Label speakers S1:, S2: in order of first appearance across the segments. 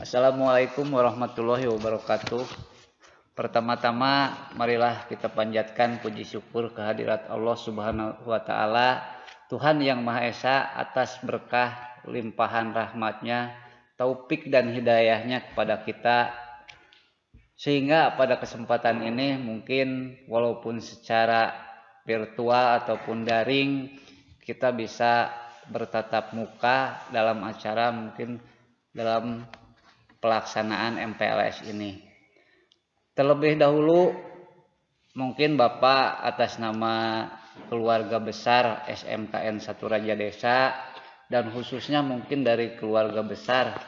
S1: Assalamualaikum warahmatullahi wabarakatuh. Pertama-tama marilah kita panjatkan puji syukur kehadirat Allah Subhanahu wa taala, Tuhan yang Maha Esa, atas berkah limpahan rahmatnya, taufik dan hidayahnya kepada kita, sehingga pada kesempatan ini mungkin walaupun secara virtual ataupun daring kita bisa bertatap muka dalam acara, mungkin dalam pelaksanaan MPLS ini. Terlebih dahulu mungkin Bapak atas nama keluarga besar SMKN 1 Raja Desa dan khususnya mungkin dari keluarga besar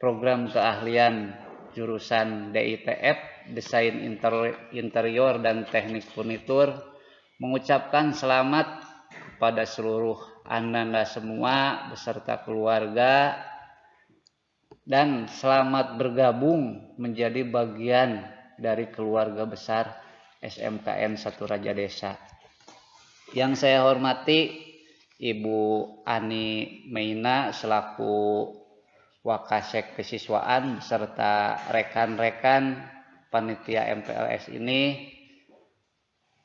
S1: program keahlian jurusan DITF Desain Interior dan Teknik Furnitur mengucapkan selamat kepada seluruh Anda semua beserta keluarga, dan selamat bergabung menjadi bagian dari keluarga besar SMKN 1 Raja Desa. Yang saya hormati Ibu Ani Meina selaku Wakasek Kesiswaan beserta rekan-rekan panitia MPLS ini.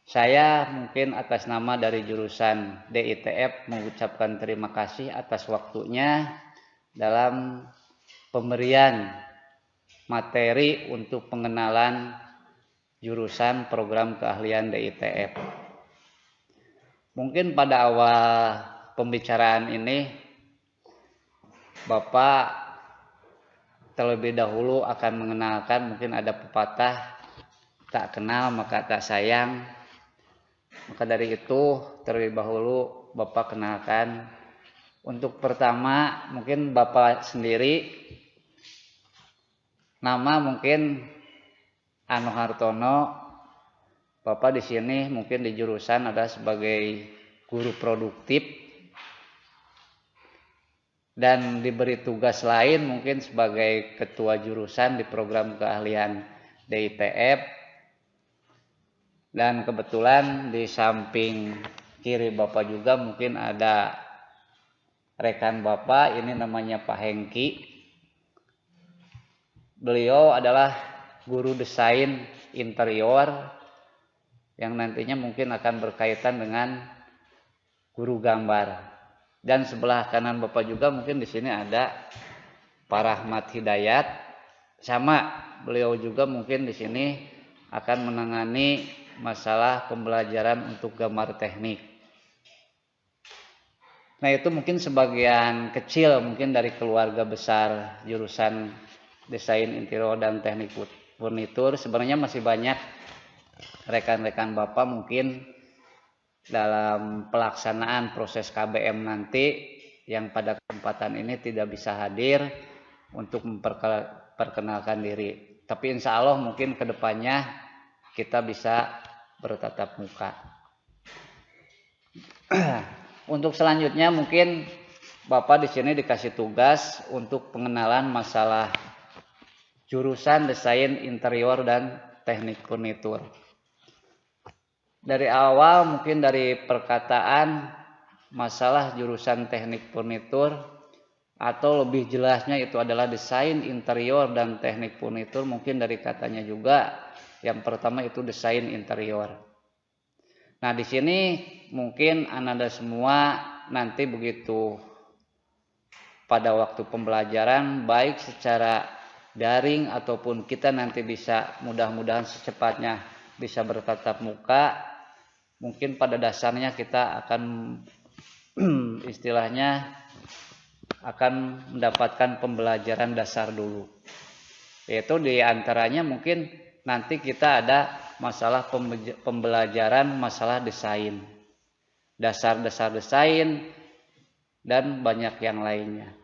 S1: Saya mungkin atas nama dari jurusan DITF mengucapkan terima kasih atas waktunya dalam pemberian materi untuk pengenalan jurusan program keahlian DITF. Mungkin pada awal pembicaraan ini Bapak terlebih dahulu akan mengenalkan, mungkin ada pepatah tak kenal maka tak sayang. Maka dari itu terlebih dahulu Bapak kenalkan. Untuk pertama mungkin Bapak sendiri, nama mungkin Anu Hartono. Bapak di sini mungkin di jurusan ada sebagai guru produktif dan diberi tugas lain mungkin sebagai ketua jurusan di program keahlian DITF. Dan kebetulan di samping kiri Bapak juga mungkin ada rekan Bapak, ini namanya Pak Hengki. Beliau adalah guru desain interior yang nantinya mungkin akan berkaitan dengan guru gambar. Dan sebelah kanan Bapak juga mungkin di sini ada Pak Rahmat Hidayat. Sama, beliau juga mungkin di sini akan menangani masalah pembelajaran untuk gambar teknik. Nah, itu mungkin sebagian kecil mungkin dari keluarga besar jurusan Desain Interior dan Teknik Furnitur. Sebenarnya masih banyak rekan-rekan Bapak mungkin dalam pelaksanaan proses KBM nanti yang pada kesempatan ini tidak bisa hadir untuk memperkenalkan diri. Tapi insya Allah mungkin kedepannya kita bisa bertatap muka. Untuk selanjutnya mungkin Bapak di sini dikasih tugas untuk pengenalan masalah jurusan Desain Interior dan Teknik Furnitur. Dari awal mungkin dari perkataan masalah jurusan Teknik Furnitur, atau lebih jelasnya itu adalah Desain Interior dan Teknik Furnitur, mungkin dari katanya juga yang pertama itu desain interior. Nah, di sini mungkin Anda semua nanti begitu pada waktu pembelajaran baik secara daring ataupun kita nanti bisa mudah-mudahan secepatnya bisa bertatap muka, mungkin pada dasarnya kita akan istilahnya akan mendapatkan pembelajaran dasar dulu, yaitu diantaranya mungkin nanti kita ada masalah pembelajaran masalah desain, dasar-dasar desain dan banyak yang lainnya.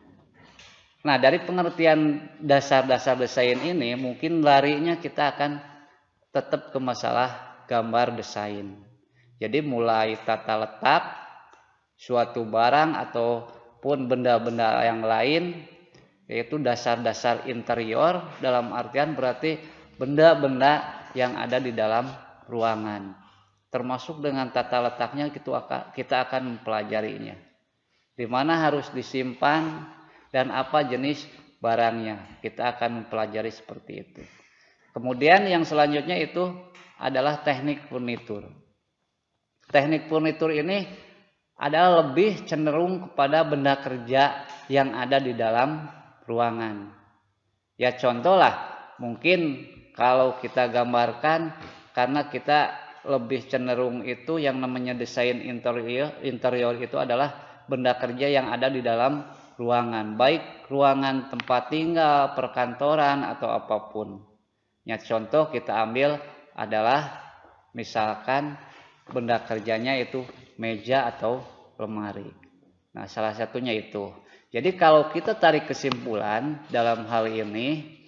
S1: Nah, dari pengertian dasar-dasar desain ini mungkin larinya kita akan tetap ke masalah gambar desain. Jadi mulai tata letak suatu barang ataupun benda-benda yang lain, yaitu dasar-dasar interior, dalam artian berarti benda-benda yang ada di dalam ruangan. Termasuk dengan tata letaknya kita akan mempelajarinya. Di mana harus disimpan dan apa jenis barangnya. Kita akan mempelajari seperti itu. Kemudian yang selanjutnya itu adalah teknik furnitur. Teknik furnitur ini adalah lebih cenderung kepada benda kerja yang ada di dalam ruangan. Ya contoh lah, mungkin kalau kita gambarkan, karena kita lebih cenderung itu yang namanya desain interior itu adalah benda kerja yang ada di dalam ruangan, baik ruangan tempat tinggal, perkantoran atau apapun. Ya contoh kita ambil adalah misalkan benda kerjanya itu meja atau lemari. Nah, salah satunya itu. Jadi kalau kita tarik kesimpulan dalam hal ini,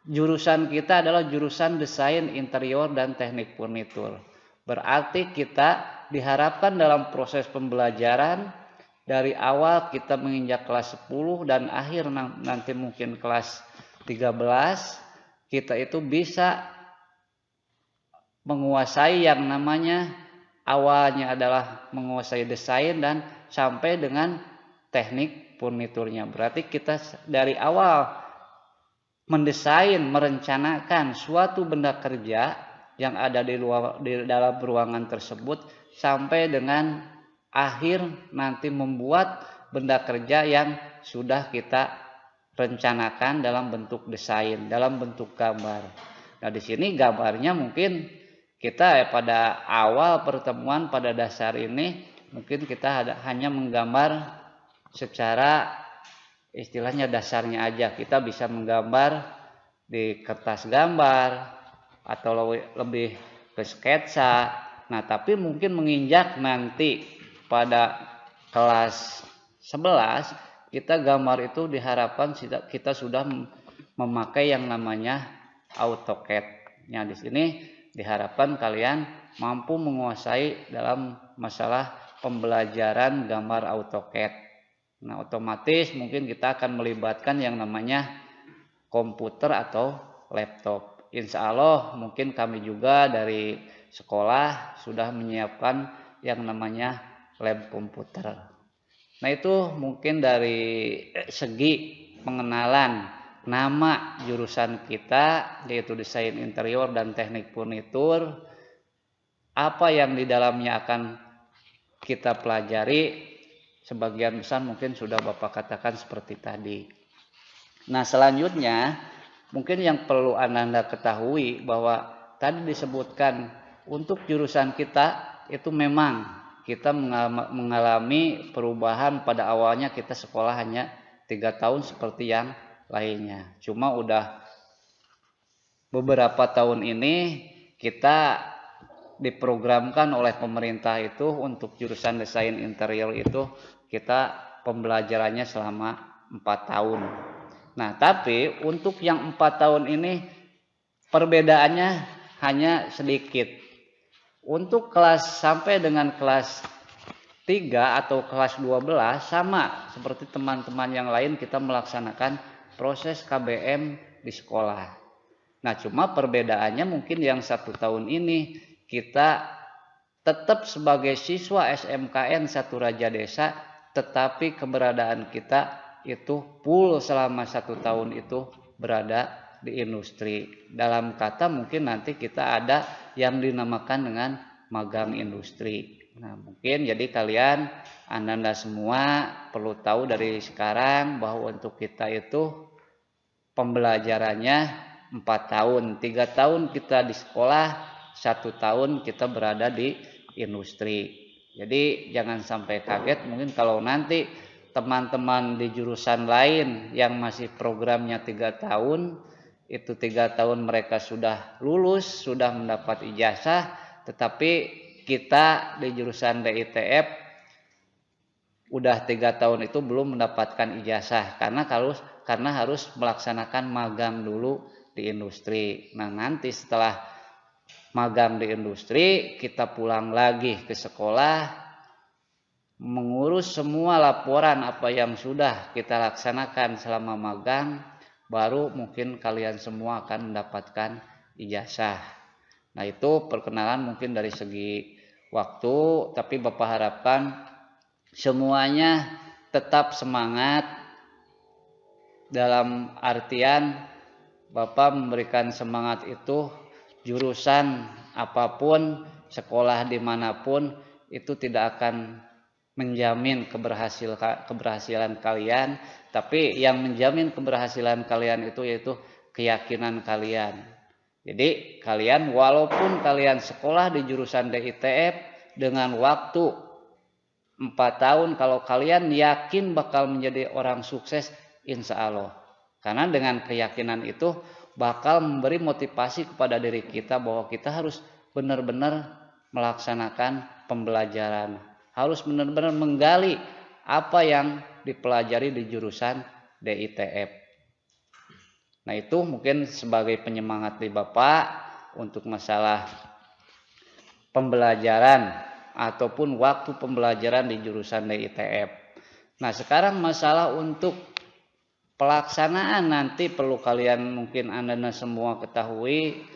S1: jurusan kita adalah jurusan desain interior dan teknik furnitur. Berarti kita diharapkan dalam proses pembelajaran dari awal kita menginjak kelas 10 dan akhir nanti mungkin kelas 13, kita itu bisa menguasai yang namanya awalnya adalah menguasai desain dan sampai dengan teknik furniturnya. Berarti kita dari awal mendesain, merencanakan suatu benda kerja yang ada di dalam ruangan tersebut sampai dengan akhir nanti membuat benda kerja yang sudah kita rencanakan dalam bentuk desain, dalam bentuk gambar. Nah, di sini gambarnya mungkin kita pada awal pertemuan pada dasar ini mungkin kita hanya menggambar secara istilahnya dasarnya aja. Kita bisa menggambar di kertas gambar atau lebih ke sketsa. Nah, tapi mungkin menginjak nanti pada kelas 11 kita gambar itu diharapkan kita sudah memakai yang namanya AutoCAD. Nah, di sini diharapkan kalian mampu menguasai dalam masalah pembelajaran gambar AutoCAD. Nah, otomatis mungkin kita akan melibatkan yang namanya komputer atau laptop. Insya Allah mungkin kami juga dari sekolah sudah menyiapkan yang namanya lab komputer. Nah, itu mungkin dari segi pengenalan nama jurusan kita, yaitu desain interior dan teknik furnitur. Apa yang di dalamnya akan kita pelajari, sebagian besar mungkin sudah Bapak katakan seperti tadi. Nah, selanjutnya mungkin yang perlu Anda ketahui bahwa tadi disebutkan untuk jurusan kita itu memang kita mengalami perubahan. Pada awalnya kita sekolah hanya 3 tahun seperti yang lainnya. Cuma udah beberapa tahun ini kita diprogramkan oleh pemerintah itu untuk jurusan desain interior itu kita pembelajarannya selama 4 tahun. Nah, tapi untuk yang 4 tahun ini perbedaannya hanya sedikit. Untuk kelas sampai dengan kelas 3 atau kelas 12 sama seperti teman-teman yang lain, kita melaksanakan proses KBM di sekolah. Nah, cuma perbedaannya mungkin yang 1 tahun ini kita tetap sebagai siswa SMKN 1 Raja Desa, tetapi keberadaan kita itu full selama 1 tahun itu berada di industri. Dalam kata mungkin nanti kita ada yang dinamakan dengan magang industri. Nah, mungkin jadi kalian anda semua perlu tahu dari sekarang bahwa untuk kita itu pembelajarannya 4 tahun, 3 tahun kita di sekolah, 1 tahun kita berada di industri. Jadi jangan sampai kaget mungkin kalau nanti teman-teman di jurusan lain yang masih programnya 3 tahun, itu 3 tahun mereka sudah lulus, sudah mendapat ijazah, tetapi kita di jurusan DITF udah 3 tahun itu belum mendapatkan ijazah karena harus melaksanakan magang dulu di industri. Nah, nanti setelah magang di industri kita pulang lagi ke sekolah mengurus semua laporan apa yang sudah kita laksanakan selama magang, baru mungkin kalian semua akan mendapatkan ijazah. Nah, itu perkenalan mungkin dari segi waktu, tapi Bapak harapkan semuanya tetap semangat dalam artian Bapak memberikan semangat itu jurusan apapun, sekolah dimanapun itu tidak akan menjamin keberhasilan kalian, tapi yang menjamin keberhasilan kalian itu yaitu keyakinan kalian. Jadi kalian walaupun kalian sekolah di jurusan DITF dengan waktu 4 tahun, kalau kalian yakin bakal menjadi orang sukses, insya Allah. Karena dengan keyakinan itu bakal memberi motivasi kepada diri kita bahwa kita harus benar-benar melaksanakan pembelajaran. Harus benar-benar menggali apa yang dipelajari di jurusan DITF. Nah itu mungkin sebagai penyemangat di Bapak untuk masalah pembelajaran ataupun waktu pembelajaran di jurusan DITF. Nah sekarang masalah untuk pelaksanaan nanti perlu kalian mungkin Anda semua ketahui,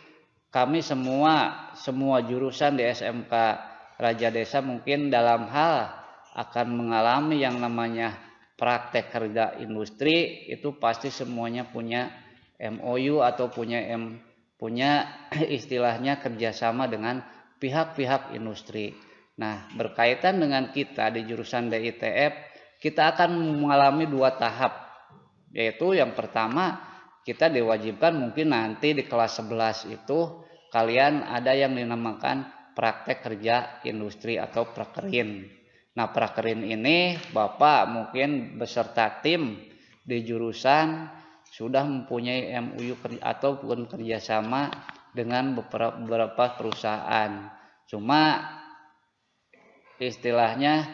S1: kami semua jurusan di SMK Raja Desa mungkin dalam hal akan mengalami yang namanya praktek kerja industri, itu pasti semuanya punya MOU atau punya istilahnya kerjasama dengan pihak-pihak industri. Nah berkaitan dengan kita di jurusan DITF, kita akan mengalami 2 tahap, yaitu yang pertama kita diwajibkan mungkin nanti di kelas 11 itu kalian ada yang dinamakan praktek kerja industri atau prakerin. Nah prakerin ini Bapak mungkin beserta tim di jurusan sudah mempunyai MOU ataupun kerjasama dengan beberapa perusahaan. Cuma istilahnya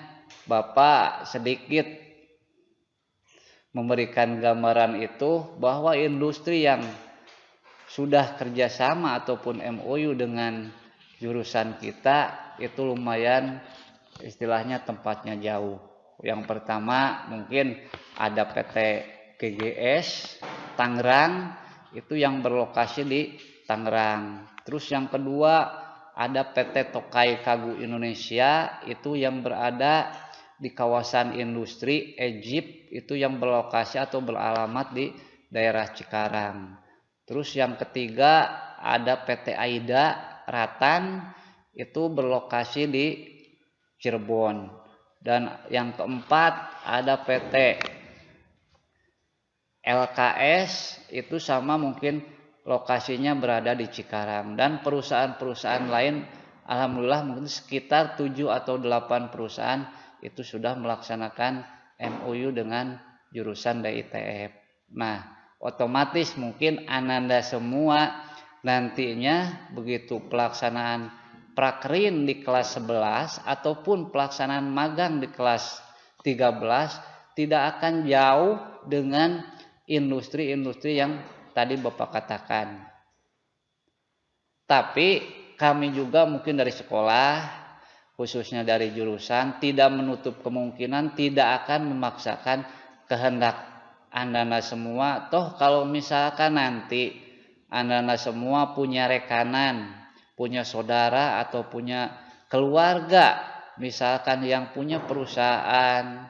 S1: Bapak sedikit memberikan gambaran itu bahwa industri yang sudah kerjasama ataupun MOU dengan jurusan kita itu lumayan istilahnya tempatnya jauh. Yang pertama mungkin ada PT GGS Tangerang, itu yang berlokasi di Tangerang. Terus yang kedua ada PT Tokai Kagu Indonesia, itu yang berada di kawasan industri Egypt, itu yang berlokasi atau beralamat di daerah Cikarang. Terus yang ketiga ada PT Aida Ratan, itu berlokasi di Cirebon. Dan yang keempat ada PT LKS, itu sama mungkin lokasinya berada di Cikarang. Dan perusahaan-perusahaan lain alhamdulillah mungkin sekitar 7 atau 8 perusahaan itu sudah melaksanakan MOU dengan jurusan DITF. Nah otomatis mungkin Ananda semua nantinya begitu pelaksanaan prakerin di kelas 11 ataupun pelaksanaan magang di kelas 13 tidak akan jauh dengan industri-industri yang tadi Bapak katakan. Tapi kami juga mungkin dari sekolah, khususnya dari jurusan, tidak menutup kemungkinan tidak akan memaksakan kehendak Anda semua. Toh kalau misalkan nanti Anda semua punya rekanan, punya saudara atau punya keluarga misalkan yang punya perusahaan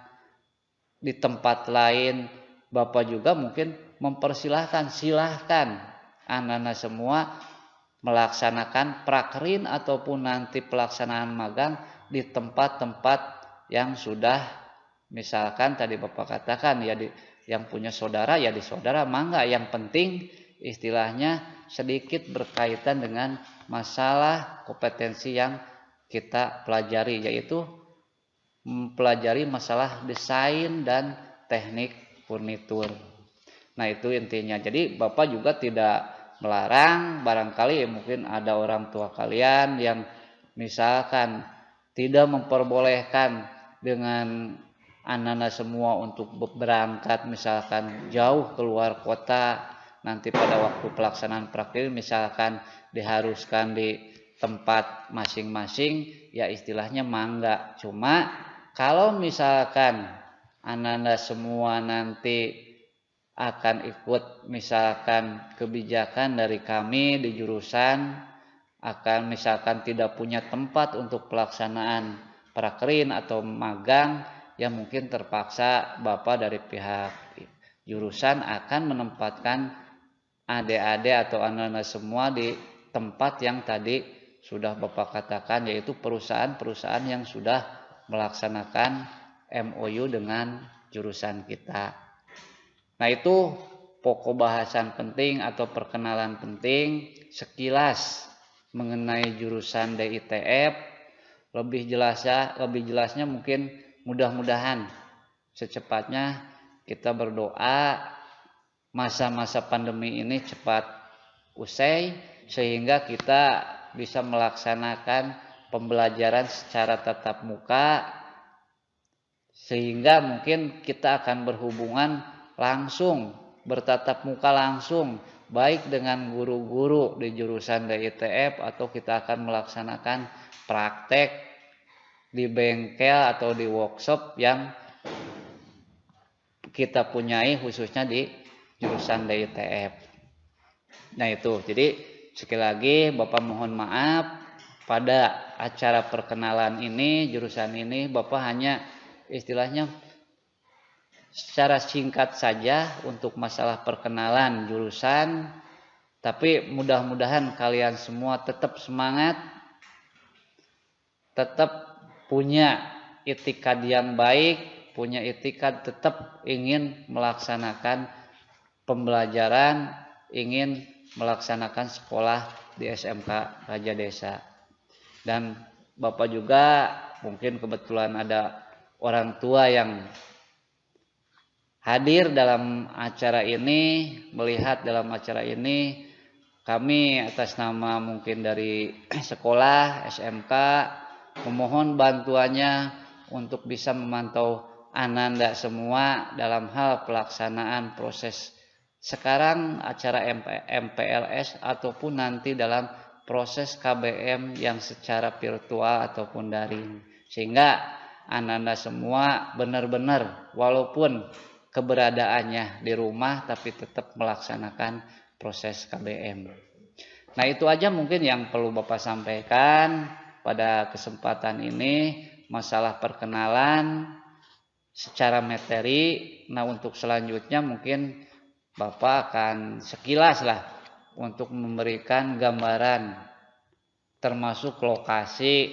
S1: di tempat lain, Bapak juga mungkin mempersilahkan, silahkan Anda semua melaksanakan prakerin ataupun nanti pelaksanaan magang di tempat-tempat yang sudah misalkan tadi Bapak katakan ya yang punya saudara ya di saudara mangga, yang penting istilahnya sedikit berkaitan dengan masalah kompetensi yang kita pelajari, yaitu mempelajari masalah desain dan teknik furnitur. Nah itu intinya. Jadi Bapak juga tidak melarang, barangkali mungkin ada orang tua kalian yang misalkan tidak memperbolehkan dengan anak-anak semua untuk berangkat misalkan jauh keluar kota, nanti pada waktu pelaksanaan praktik misalkan diharuskan di tempat masing-masing, ya istilahnya mangga. Cuma kalau misalkan anak-anak semua nanti akan ikut misalkan kebijakan dari kami di jurusan, akan misalkan tidak punya tempat untuk pelaksanaan prakerin atau magang, ya mungkin terpaksa Bapak dari pihak jurusan akan menempatkan adik-adik atau anak-anak semua di tempat yang tadi sudah Bapak katakan, yaitu perusahaan-perusahaan yang sudah melaksanakan MOU dengan jurusan kita. Nah, itu pokok bahasan penting atau perkenalan penting sekilas mengenai jurusan DITF. Lebih jelasnya mungkin mudah-mudahan secepatnya kita berdoa masa-masa pandemi ini cepat usai sehingga kita bisa melaksanakan pembelajaran secara tatap muka, sehingga mungkin kita akan berhubungan langsung, bertatap muka langsung baik dengan guru-guru di jurusan DITF atau kita akan melaksanakan praktek di bengkel atau di workshop yang kita punyai khususnya di jurusan DITF. Nah, itu. Jadi sekali lagi Bapak mohon maaf pada acara perkenalan ini, jurusan ini Bapak hanya istilahnya secara singkat saja untuk masalah perkenalan jurusan, tapi mudah-mudahan kalian semua tetap semangat, tetap punya itikad yang baik, punya itikad tetap ingin melaksanakan pembelajaran, ingin melaksanakan sekolah di SMK Raja Desa. Dan Bapak juga mungkin kebetulan ada orang tua yang hadir dalam acara ini, melihat dalam acara ini. Kami atas nama mungkin dari sekolah SMK memohon bantuannya untuk bisa memantau Ananda semua dalam hal pelaksanaan proses sekarang acara MPLS ataupun nanti dalam proses KBM yang secara virtual ataupun daring, sehingga Ananda semua benar-benar walaupun keberadaannya di rumah tapi tetap melaksanakan proses KBM. Nah, itu aja mungkin yang perlu Bapak sampaikan pada kesempatan ini, masalah perkenalan secara materi. Nah, untuk selanjutnya mungkin Bapak akan sekilas lah untuk memberikan gambaran termasuk lokasi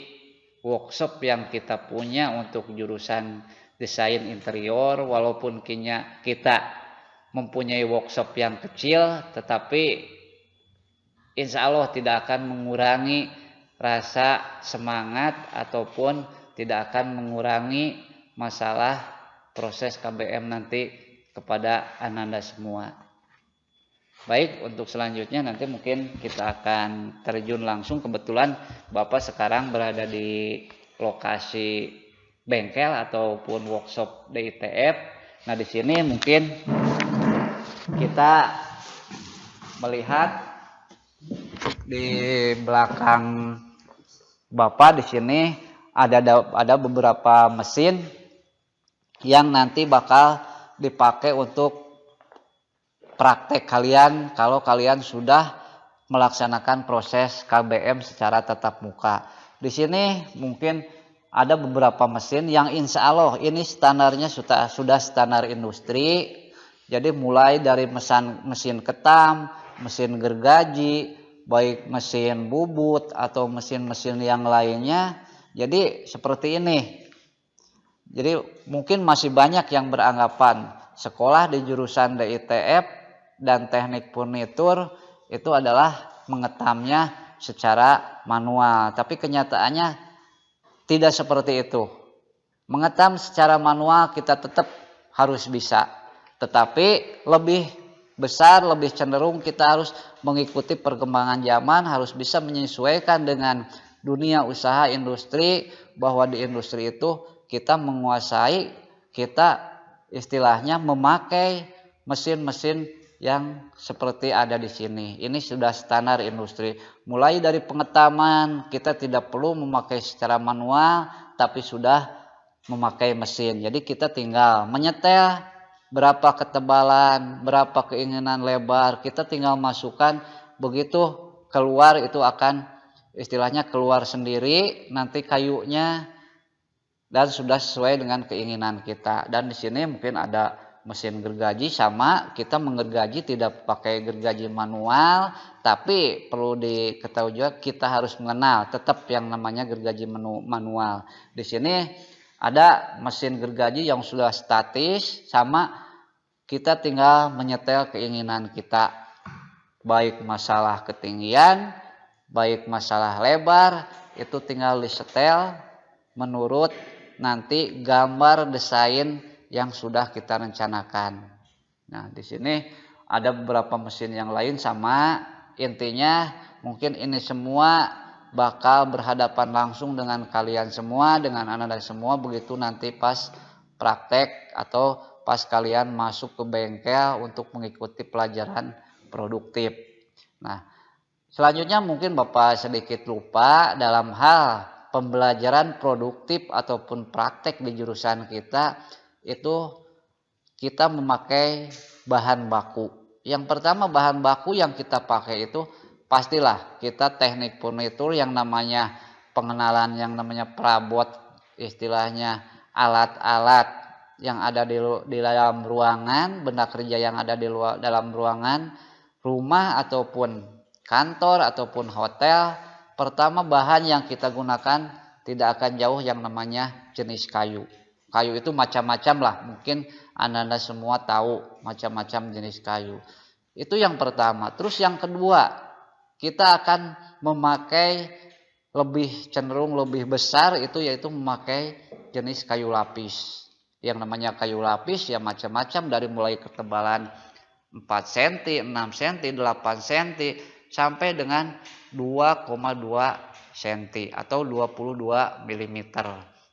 S1: workshop yang kita punya untuk jurusan desain interior. Walaupun kita mempunyai workshop yang kecil, tetapi insya Allah tidak akan mengurangi rasa semangat ataupun tidak akan mengurangi masalah proses KBM nanti kepada Ananda semua. Baik, untuk selanjutnya nanti mungkin kita akan terjun langsung. Kebetulan Bapak sekarang berada di lokasi bengkel ataupun workshop DITF. Nah, di sini mungkin kita melihat di belakang Bapak di sini ada beberapa mesin yang nanti bakal dipakai untuk praktek kalian kalau kalian sudah melaksanakan proses KBM secara tatap muka. Di sini mungkin ada beberapa mesin yang insya Allah ini standarnya sudah standar industri. Jadi mulai dari mesin ketam, mesin gergaji, baik mesin bubut atau mesin-mesin yang lainnya. Jadi seperti ini. Jadi mungkin masih banyak yang beranggapan sekolah di jurusan DITF dan teknik furnitur itu adalah mengetamnya secara manual. Tapi kenyataannya tidak seperti itu. Mengetam secara manual kita tetap harus bisa. Tetapi lebih besar, lebih cenderung kita harus mengikuti perkembangan zaman, harus bisa menyesuaikan dengan dunia usaha industri, bahwa di industri itu kita menguasai, kita istilahnya memakai mesin-mesin yang seperti ada di sini. Ini sudah standar industri. Mulai dari pengetaman, kita tidak perlu memakai secara manual, tapi sudah memakai mesin. Jadi kita tinggal menyetel berapa ketebalan, berapa keinginan lebar, kita tinggal masukkan, begitu keluar itu akan istilahnya keluar sendiri nanti kayunya dan sudah sesuai dengan keinginan kita. Dan di sini mungkin ada mesin gergaji sama kita menggergaji tidak pakai gergaji manual, tapi perlu diketahui juga kita harus mengenal tetap yang namanya gergaji manual. Di sini ada mesin gergaji yang sudah statis sama kita tinggal menyetel keinginan kita, baik masalah ketinggian, baik masalah lebar, itu tinggal disetel menurut nanti gambar desain yang sudah kita rencanakan. Nah, di sini ada beberapa mesin yang lain sama, intinya mungkin ini semua bakal berhadapan langsung dengan kalian semua, dengan anak-anak semua begitu nanti pas praktek atau pas kalian masuk ke bengkel untuk mengikuti pelajaran produktif. Nah, selanjutnya mungkin Bapak sedikit lupa dalam hal pembelajaran produktif ataupun praktek di jurusan kita itu kita memakai bahan baku. Yang pertama bahan baku yang kita pakai itu pastilah kita teknik furnitur yang namanya pengenalan yang namanya perabot, istilahnya alat-alat yang ada di dalam ruangan, benda kerja yang ada di dalam ruangan, rumah ataupun kantor ataupun hotel. Pertama bahan yang kita gunakan tidak akan jauh yang namanya jenis kayu. Kayu itu macam-macam lah, mungkin anda semua tahu macam-macam jenis kayu. Itu yang pertama. Terus yang kedua, kita akan memakai cenderung lebih besar itu yaitu memakai jenis kayu lapis. Yang namanya kayu lapis ya macam-macam dari mulai ketebalan 4 cm, 6 cm, 8 cm sampai dengan 2,2 cm atau 22 mm.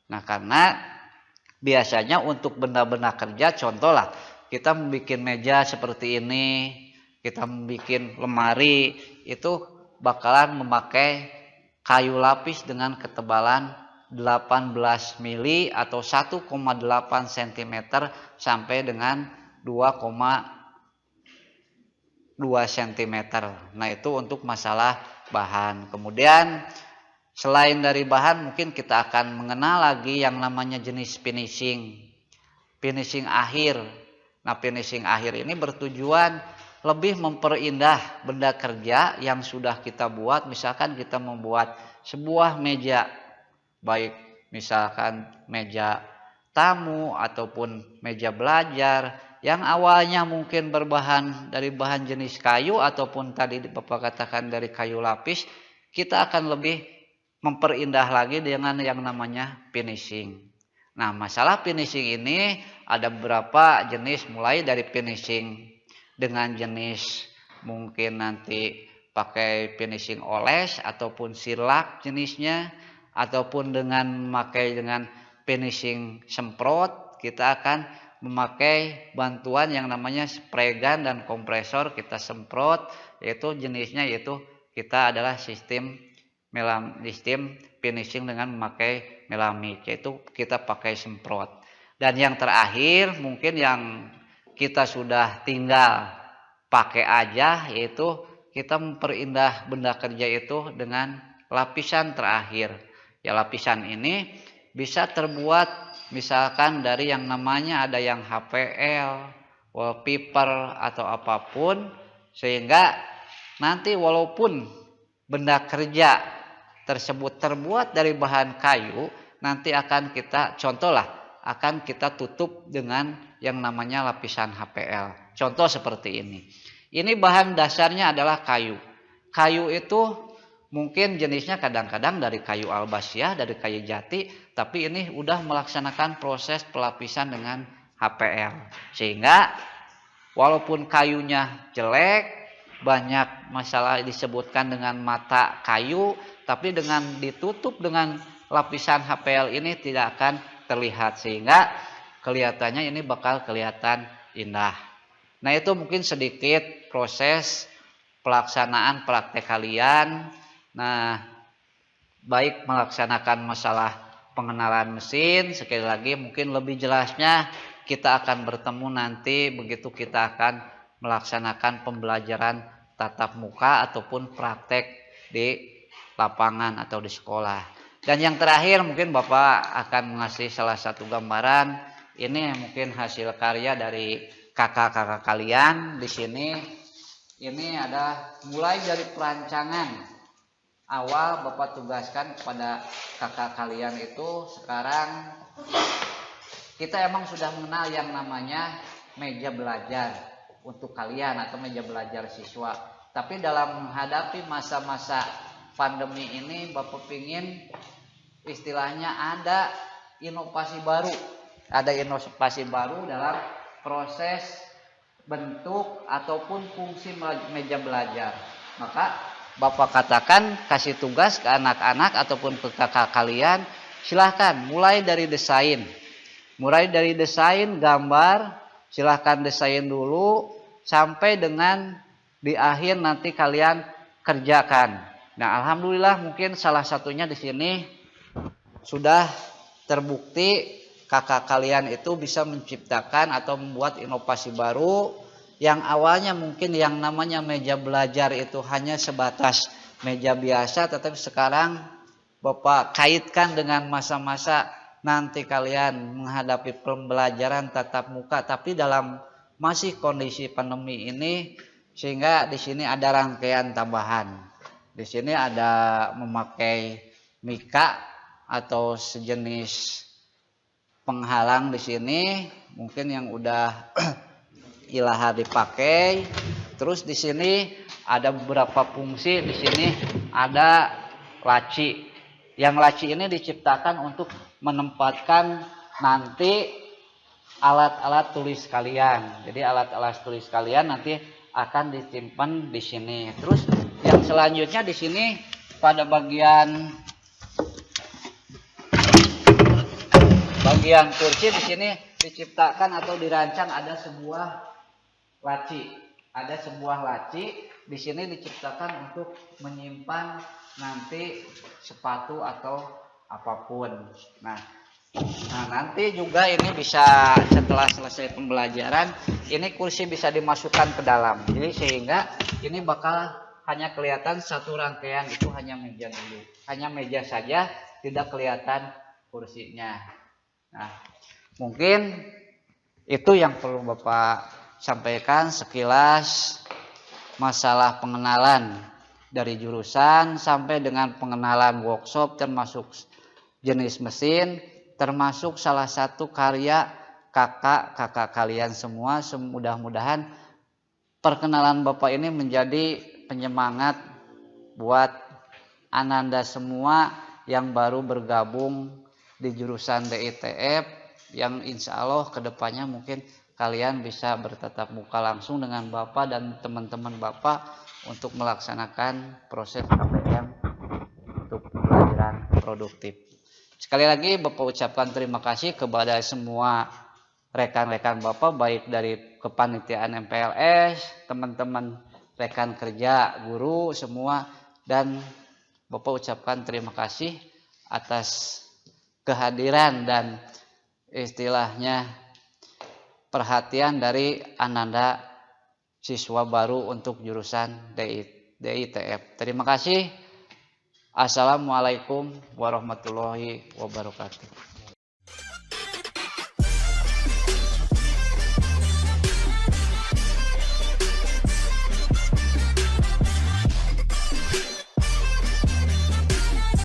S1: Nah, karena biasanya untuk benda-benda kerja, contoh lah kita membuat meja seperti ini, kita membuat lemari, itu bakalan memakai kayu lapis dengan ketebalan 18 mili atau 1,8 cm sampai dengan 2,2 cm. Nah, itu untuk masalah bahan. Kemudian selain dari bahan mungkin kita akan mengenal lagi yang namanya jenis finishing akhir. Nah, finishing akhir ini bertujuan lebih memperindah benda kerja yang sudah kita buat. Misalkan kita membuat sebuah meja, baik misalkan meja tamu ataupun meja belajar yang awalnya mungkin dari bahan jenis kayu ataupun tadi Bapak katakan dari kayu lapis, kita akan lebih memperindah lagi dengan yang namanya finishing. Nah, masalah finishing ini ada beberapa jenis, mulai dari finishing dengan jenis mungkin nanti pakai finishing oles ataupun silak jenisnya, ataupun memakai dengan finishing semprot. Kita akan memakai bantuan yang namanya spray gun dan kompresor, kita semprot, yaitu jenisnya yaitu kita adalah sistem finishing dengan memakai melamik, yaitu kita pakai semprot. Dan yang terakhir mungkin yang kita sudah tinggal pakai aja, yaitu kita memperindah benda kerja itu dengan lapisan terakhir. Ya, lapisan ini bisa terbuat misalkan dari yang namanya ada yang HPL, wallpaper atau apapun, sehingga nanti walaupun benda kerja tersebut terbuat dari bahan kayu, nanti akan kita tutup dengan yang namanya lapisan HPL. Contoh seperti ini. Ini bahan dasarnya adalah kayu. Kayu itu mungkin jenisnya kadang-kadang dari kayu albasia, dari kayu jati, tapi ini udah melaksanakan proses pelapisan dengan HPL. Sehingga walaupun kayunya jelek, banyak masalah disebutkan dengan mata kayu, tapi dengan ditutup dengan lapisan HPL ini tidak akan terlihat, sehingga kelihatannya ini bakal kelihatan indah. Nah, itu mungkin sedikit proses pelaksanaan praktek kalian. Nah, baik melaksanakan masalah pengenalan mesin, sekali lagi mungkin lebih jelasnya kita akan bertemu nanti begitu kita akan melaksanakan pembelajaran tatap muka ataupun praktek di lapangan atau di sekolah. Dan yang terakhir mungkin Bapak akan mengasih salah satu gambaran, ini mungkin hasil karya dari kakak-kakak kalian di sini. Ini ada mulai dari perancangan awal Bapak tugaskan kepada kakak kalian itu. Sekarang kita emang sudah mengenal yang namanya meja belajar untuk kalian atau meja belajar siswa. Tapi dalam menghadapi masa-masa pandemi ini Bapak pingin istilahnya ada inovasi baru. Ada inovasi baru dalam proses bentuk ataupun fungsi meja belajar. Maka Bapak katakan kasih tugas ke anak-anak ataupun ke kakak kalian, silahkan mulai dari desain. Mulai dari desain gambar, silahkan desain dulu sampai dengan di akhir nanti kalian kerjakan. Nah, alhamdulillah mungkin salah satunya di sini sudah terbukti kakak kalian itu bisa menciptakan atau membuat inovasi baru. Yang awalnya mungkin yang namanya meja belajar itu hanya sebatas meja biasa, tetapi sekarang Bapak kaitkan dengan masa-masa nanti kalian menghadapi pembelajaran tatap muka, tapi dalam masih kondisi pandemi ini, sehingga di sini ada rangkaian tambahan. Di sini ada memakai mika atau sejenis penghalang di sini, mungkin yang udah ilahar dipakai. Terus di sini ada beberapa fungsi. Di sini ada laci. Yang laci ini diciptakan untuk menempatkan nanti alat-alat tulis kalian. Jadi alat-alat tulis kalian nanti akan disimpan di sini. Terus yang selanjutnya di sini pada bagian kursi di sini diciptakan atau dirancang ada sebuah laci. Ada sebuah laci di sini diciptakan untuk menyimpan nanti sepatu atau apapun. Nah, nanti juga ini bisa setelah selesai pembelajaran, ini kursi bisa dimasukkan ke dalam. Jadi sehingga ini bakal hanya kelihatan satu rangkaian itu hanya meja dulu. Hanya meja saja, tidak kelihatan kursinya. Nah, mungkin itu yang perlu Bapak sampaikan sekilas masalah pengenalan dari jurusan sampai dengan pengenalan workshop termasuk jenis mesin, termasuk salah satu karya kakak kalian semua. Mudah-mudahan perkenalan Bapak ini menjadi penyemangat buat Ananda semua yang baru bergabung di jurusan DITF, yang insya Allah kedepannya mungkin kalian bisa bertatap muka langsung dengan Bapak dan teman-teman Bapak untuk melaksanakan proses KPM untuk pembelajaran produktif. Sekali lagi Bapak ucapkan terima kasih kepada semua rekan-rekan Bapak, baik dari kepanitiaan MPLS, teman-teman rekan kerja, guru semua, dan Bapak ucapkan terima kasih atas kehadiran dan istilahnya perhatian dari Ananda siswa baru untuk jurusan DITF. Terima kasih. Assalamualaikum warahmatullahi wabarakatuh.